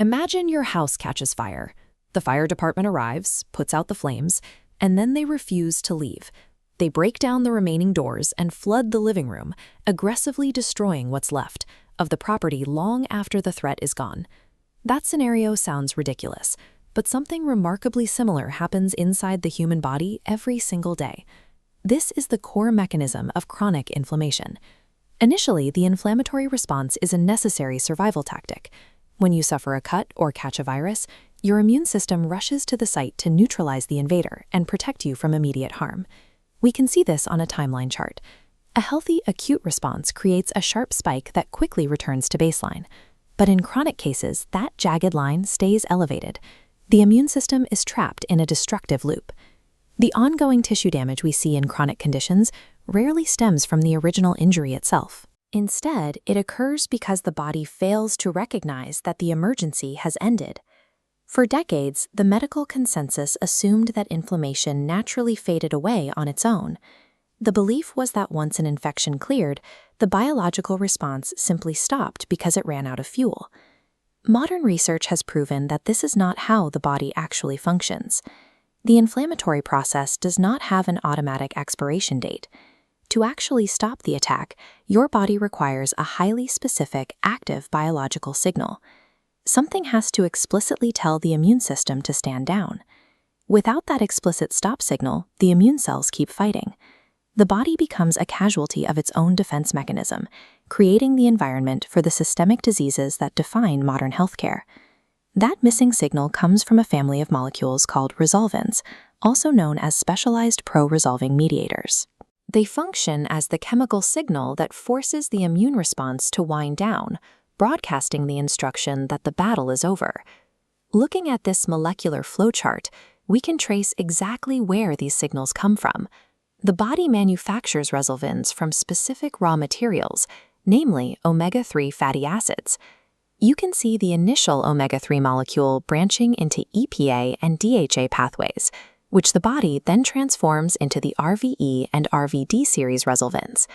Imagine your house catches fire. The fire department arrives, puts out the flames, and then they refuse to leave. They break down the remaining doors and flood the living room, aggressively destroying what's left of the property long after the threat is gone. That scenario sounds ridiculous, but something remarkably similar happens inside the human body every single day. This is the core mechanism of chronic inflammation. Initially, the inflammatory response is a necessary survival tactic. When you suffer a cut or catch a virus, your immune system rushes to the site to neutralize the invader and protect you from immediate harm. We can see this on a timeline chart. A healthy acute response creates a sharp spike that quickly returns to baseline. But in chronic cases, that jagged line stays elevated. The immune system is trapped in a destructive loop. The ongoing tissue damage we see in chronic conditions rarely stems from the original injury itself. Instead, it occurs because the body fails to recognize that the emergency has ended. For decades, the medical consensus assumed that inflammation naturally faded away on its own. The belief was that once an infection cleared, the biological response simply stopped because it ran out of fuel. Modern research has proven that this is not how the body actually functions. The inflammatory process does not have an automatic expiration date. To actually stop the attack, your body requires a highly specific, active biological signal. Something has to explicitly tell the immune system to stand down. Without that explicit stop signal, the immune cells keep fighting. The body becomes a casualty of its own defense mechanism, creating the environment for the systemic diseases that define modern healthcare. That missing signal comes from a family of molecules called Resolvins, also known as Specialized Pro-Resolving Mediators. They function as the chemical signal that forces the immune response to wind down, broadcasting the instruction that the battle is over. Looking at this molecular flowchart, we can trace exactly where these signals come from. The body manufactures resolvins from specific raw materials, namely omega-3 fatty acids. You can see the initial omega-3 molecule branching into EPA and DHA pathways, which the body then transforms into the RVE and RVD series resolvins.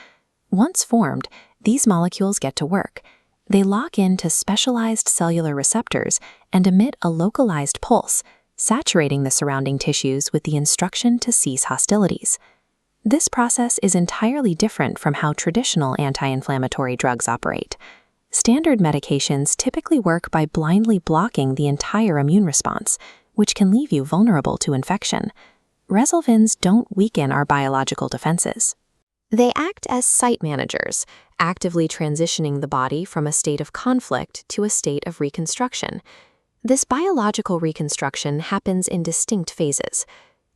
Once formed, these molecules get to work. They lock into specialized cellular receptors and emit a localized pulse, saturating the surrounding tissues with the instruction to cease hostilities. This process is entirely different from how traditional anti-inflammatory drugs operate. Standard medications typically work by blindly blocking the entire immune response, which can leave you vulnerable to infection. Resolvins don't weaken our biological defenses. They act as site managers, actively transitioning the body from a state of conflict to a state of reconstruction. This biological reconstruction happens in distinct phases.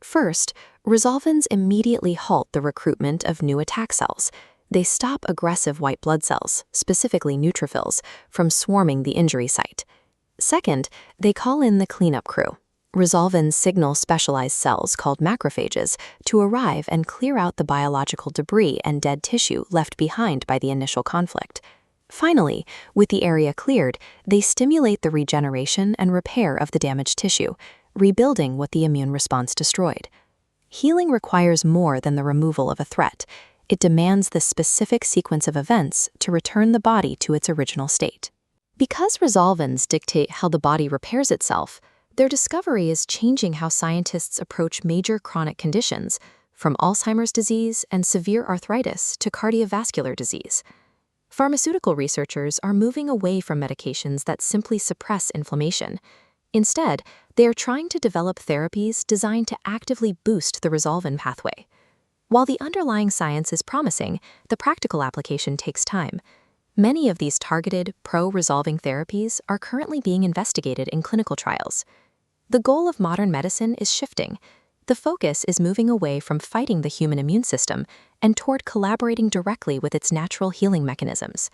First, resolvins immediately halt the recruitment of new attack cells. They stop aggressive white blood cells, specifically neutrophils, from swarming the injury site. Second, they call in the cleanup crew. Resolvins signal specialized cells called macrophages to arrive and clear out the biological debris and dead tissue left behind by the initial conflict. Finally, with the area cleared, they stimulate the regeneration and repair of the damaged tissue, rebuilding what the immune response destroyed. Healing requires more than the removal of a threat. It demands the specific sequence of events to return the body to its original state. Because resolvins dictate how the body repairs itself, their discovery is changing how scientists approach major chronic conditions, from Alzheimer's disease and severe arthritis to cardiovascular disease. Pharmaceutical researchers are moving away from medications that simply suppress inflammation. Instead, they are trying to develop therapies designed to actively boost the resolvin pathway. While the underlying science is promising, the practical application takes time. Many of these targeted, pro-resolving therapies are currently being investigated in clinical trials. The goal of modern medicine is shifting. The focus is moving away from fighting the human immune system and toward collaborating directly with its natural healing mechanisms.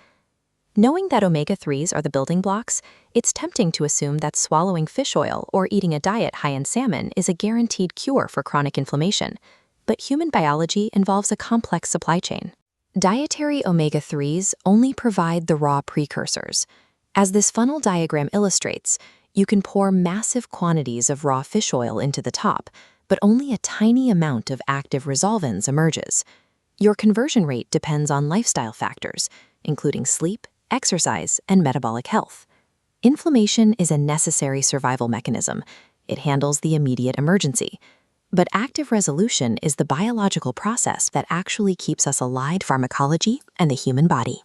Knowing that omega-3s are the building blocks, it's tempting to assume that swallowing fish oil or eating a diet high in salmon is a guaranteed cure for chronic inflammation. But human biology involves a complex supply chain. Dietary omega-3s only provide the raw precursors. As this funnel diagram illustrates, you can pour massive quantities of raw fish oil into the top, but only a tiny amount of active resolvins emerges. Your conversion rate depends on lifestyle factors, including sleep, exercise, and metabolic health. Inflammation is a necessary survival mechanism. It handles the immediate emergency. But active resolution is the biological process that actually keeps us alive, pharmacology, and the human body.